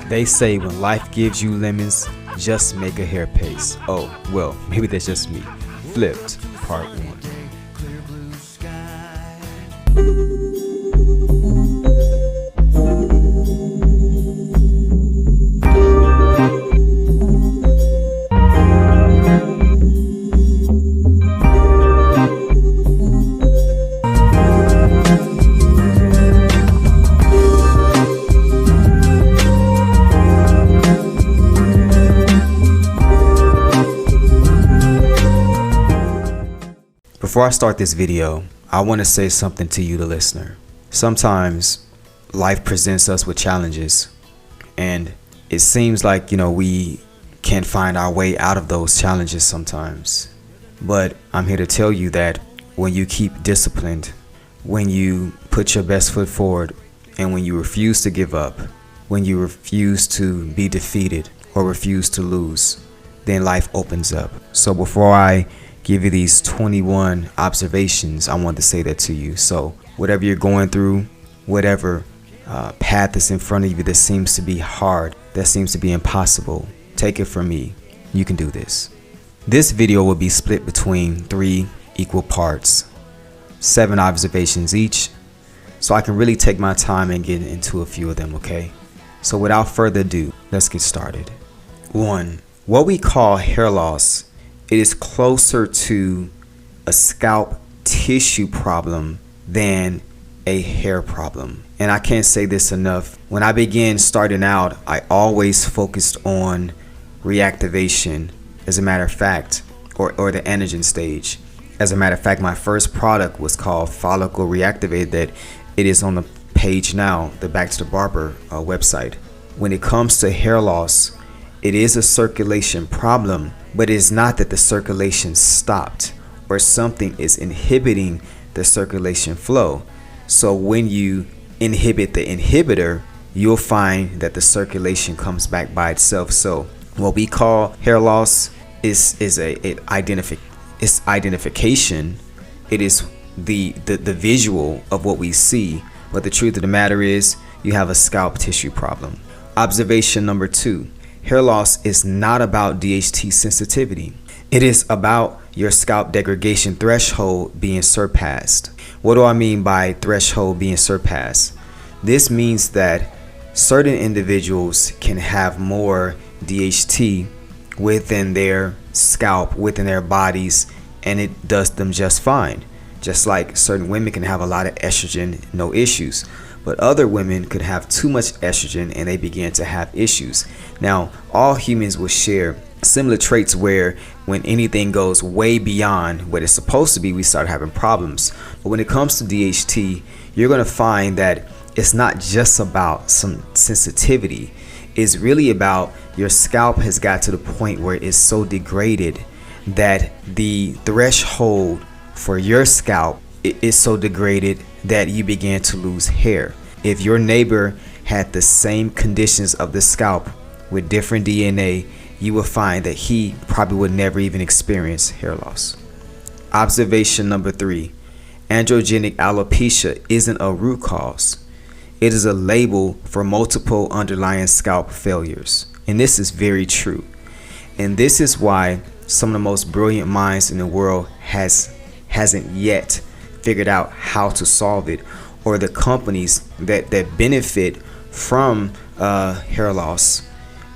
They say when life gives you lemons, just make a hair paste. Oh, well, maybe that's just me. Flipped, part 1. Before I start this video, I want to say something to you, the listener. Sometimes life presents us with challenges, and it seems like, we can't find our way out of those challenges sometimes. But I'm here to tell you that when you keep disciplined, when you put your best foot forward, and when you refuse to give up, when you refuse to be defeated or refuse to lose, then life opens up. So before I give you these 21 observations, I want to say that to you. So whatever you're going through, whatever path is in front of you that seems to be hard, that seems to be impossible, take it from me. You can do this. This video will be split between 3 equal parts, 7 observations each, so I can really take my time and get into a few of them, okay? So without further ado, let's get started. 1. What we call hair loss, it is closer to a scalp tissue problem than a hair problem. And I can't say this enough. When I began starting out, I always focused on reactivation, as a matter of fact, or the anagen stage. As a matter of fact, my first product was called Follicle Reactivate, that it is on the page now, the Back to the Barber website. When it comes to hair loss, it is a circulation problem, but it's not that the circulation stopped or something is inhibiting the circulation flow. So when you inhibit the inhibitor, you'll find that the circulation comes back by itself. So what we call hair loss is identification. It is the visual of what we see, but the truth of the matter is you have a scalp tissue problem. Observation number 2. Hair loss is not about DHT sensitivity. It is about your scalp degradation threshold being surpassed. What do I mean by threshold being surpassed? This means that certain individuals can have more DHT within their scalp, within their bodies, and it does them just fine. Just like certain women can have a lot of estrogen, no issues. But other women could have too much estrogen and they begin to have issues. Now, all humans will share similar traits where when anything goes way beyond what it's supposed to be, we start having problems. But when it comes to DHT, you're going to find that it's not just about some sensitivity. It's really about your scalp has got to the point where it's so degraded that the threshold for your scalp is so degraded that you begin to lose hair. If your neighbor had the same conditions of the scalp with different DNA, you will find that he probably would never even experience hair loss. Observation number 3. Androgenic alopecia isn't a root cause. It is a label for multiple underlying scalp failures. And this is very true. And this is why some of the most brilliant minds in the world hasn't yet figured out how to solve it, or the companies that benefit from hair loss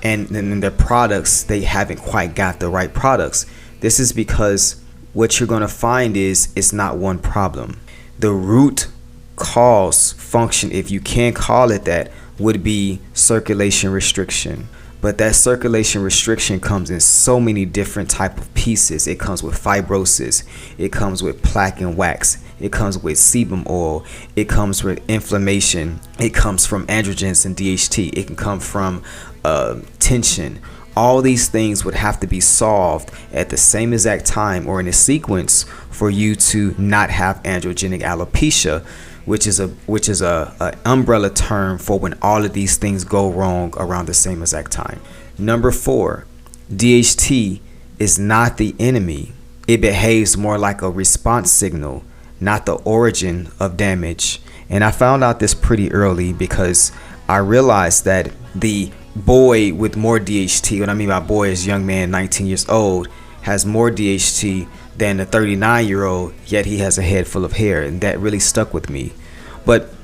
and then their products, they haven't quite got the right products. This is because what you're going to find is it's not one problem. The root cause function, if you can call it that, would be circulation restriction. But that circulation restriction comes in so many different type of pieces. It comes with fibrosis. It comes with plaque and wax. It comes with sebum oil. It comes with inflammation. It comes from androgens and DHT. It can come from tension. All these things would have to be solved at the same exact time or in a sequence for you to not have androgenic alopecia, which is a umbrella term for when all of these things go wrong around the same exact time. Number 4, DHT is not the enemy. It behaves more like a response signal, not the origin of damage. And I found out this pretty early because I realized that the boy with more DHT, what I mean by boy is young man, 19 years old, has more DHT than a 39-year-old, yet he has a head full of hair. And that really stuck with me. But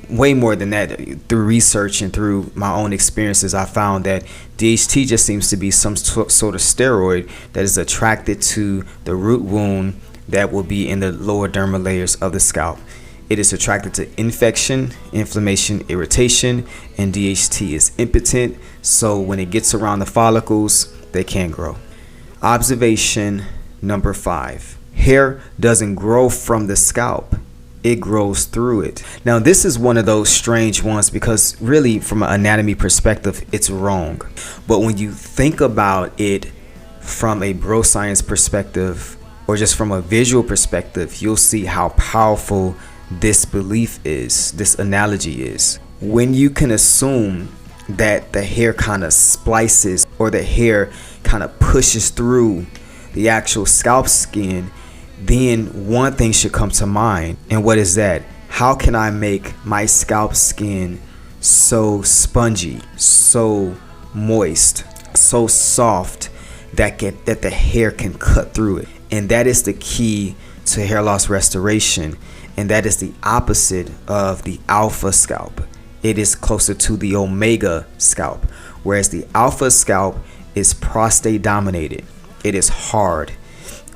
way more than that, through research and through my own experiences, I found that DHT just seems to be some sort of steroid that is attracted to the root wound that will be in the lower dermal layers of the scalp. It is attracted to infection, inflammation, irritation, and DHT is impotent, so when it gets around the follicles, they can't grow. Observation number 5. Hair doesn't grow from the scalp. It grows through it. Now, this is one of those strange ones because really from an anatomy perspective, it's wrong. But when you think about it from a bro science perspective or just from a visual perspective, you'll see how powerful this belief is, this analogy is. When you can assume that the hair kind of splices or the hair kind of pushes through the actual scalp skin, then one thing should come to mind. And what is that? How can I make my scalp skin so spongy, so moist, so soft that the hair can cut through it? And that is the key to hair loss restoration. And that is the opposite of the alpha scalp. It is closer to the omega scalp, whereas the alpha scalp is prostate dominated. It is hard.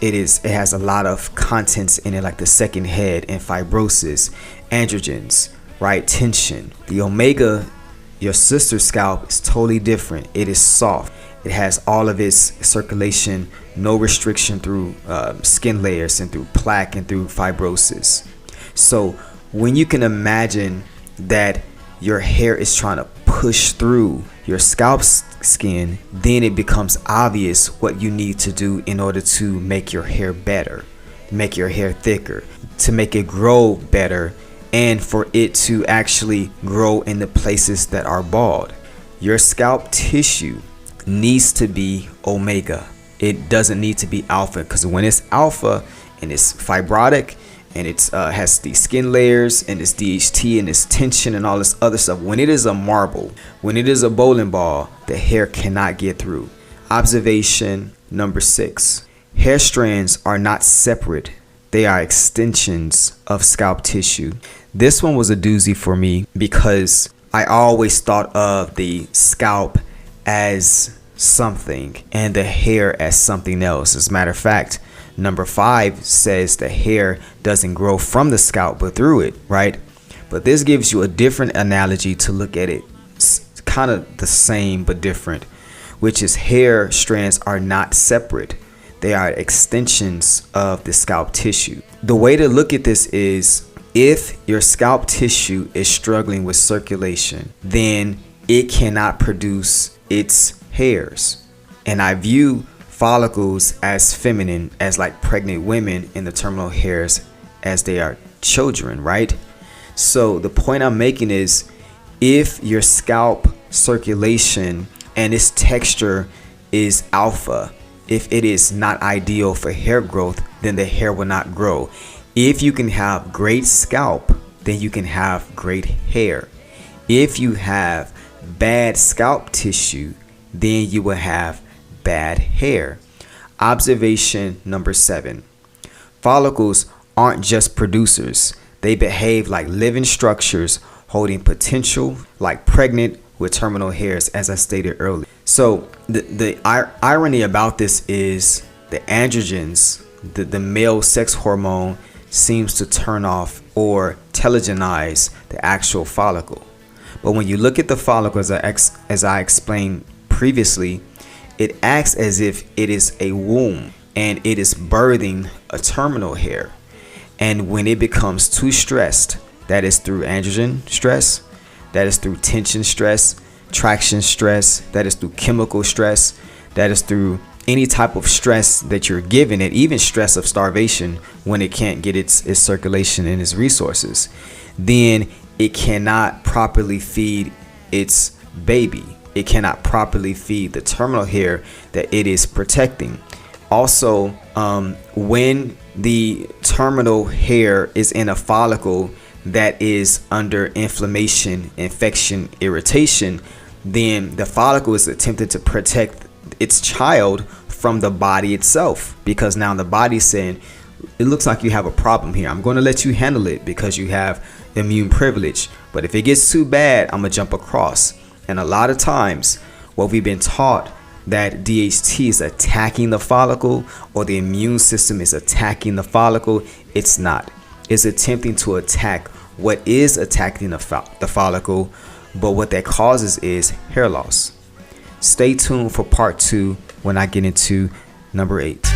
It has a lot of contents in it, like the second head and fibrosis, androgens, right? Tension. The omega, your sister's scalp, is totally different. It is soft. It has all of its circulation, no restriction through skin layers and through plaque and through fibrosis. So when you can imagine that your hair is trying to push through your scalp skin, then it becomes obvious what you need to do in order to make your hair better, make your hair thicker, to make it grow better, and for it to actually grow in the places that are bald. Your scalp tissue needs to be omega. It doesn't need to be alpha, because when it's alpha and it's fibrotic and it has the skin layers and it's DHT and it's tension and all this other stuff, when it is a marble, when it is a bowling ball, the hair cannot get through. Observation number 6. Hair strands are not separate. They are extensions of scalp tissue. This one was a doozy for me because I always thought of the scalp as something and the hair as something else. As a matter of fact, number 5 says the hair doesn't grow from the scalp but through it, right? But this gives you a different analogy to look at it. It's kind of the same but different, which is hair strands are not separate. They are extensions of the scalp tissue. The way to look at this is, if your scalp tissue is struggling with circulation, then it cannot produce its hairs. And I view follicles as feminine, as like pregnant women, in the terminal hairs as they are children, right? So the point I'm making is, if your scalp circulation and its texture is alpha, if it is not ideal for hair growth, then the hair will not grow. If you can have great scalp, then you can have great hair. If you have bad scalp tissue, then you will have bad hair. Observation number 7. Follicles aren't just producers. They behave like living structures holding potential, like pregnant with terminal hairs, as I stated earlier. So the irony about this is the androgens, the male sex hormone, seems to turn off or telegenize the actual follicle. But when you look at the follicle, as I explained previously, it acts as if it is a womb and it is birthing a terminal hair. And when it becomes too stressed, that is through androgen stress, that is through tension stress, traction stress, that is through chemical stress, that is through any type of stress that you're given it, even stress of starvation, when it can't get its circulation and its resources, then it cannot properly feed its baby. It cannot properly feed the terminal hair that it is protecting. Also, when the terminal hair is in a follicle that is under inflammation, infection, irritation, then the follicle is attempting to protect its child from the body itself, because now the body's saying, it looks like you have a problem here. I'm going to let you handle it because you have immune privilege. But if it gets too bad, I'm going to jump across. And a lot of times, what we've been taught that DHT is attacking the follicle or the immune system is attacking the follicle, it's not. It's attempting to attack what is attacking the follicle, but what that causes is hair loss. Stay tuned for part 2 when I get into number 8.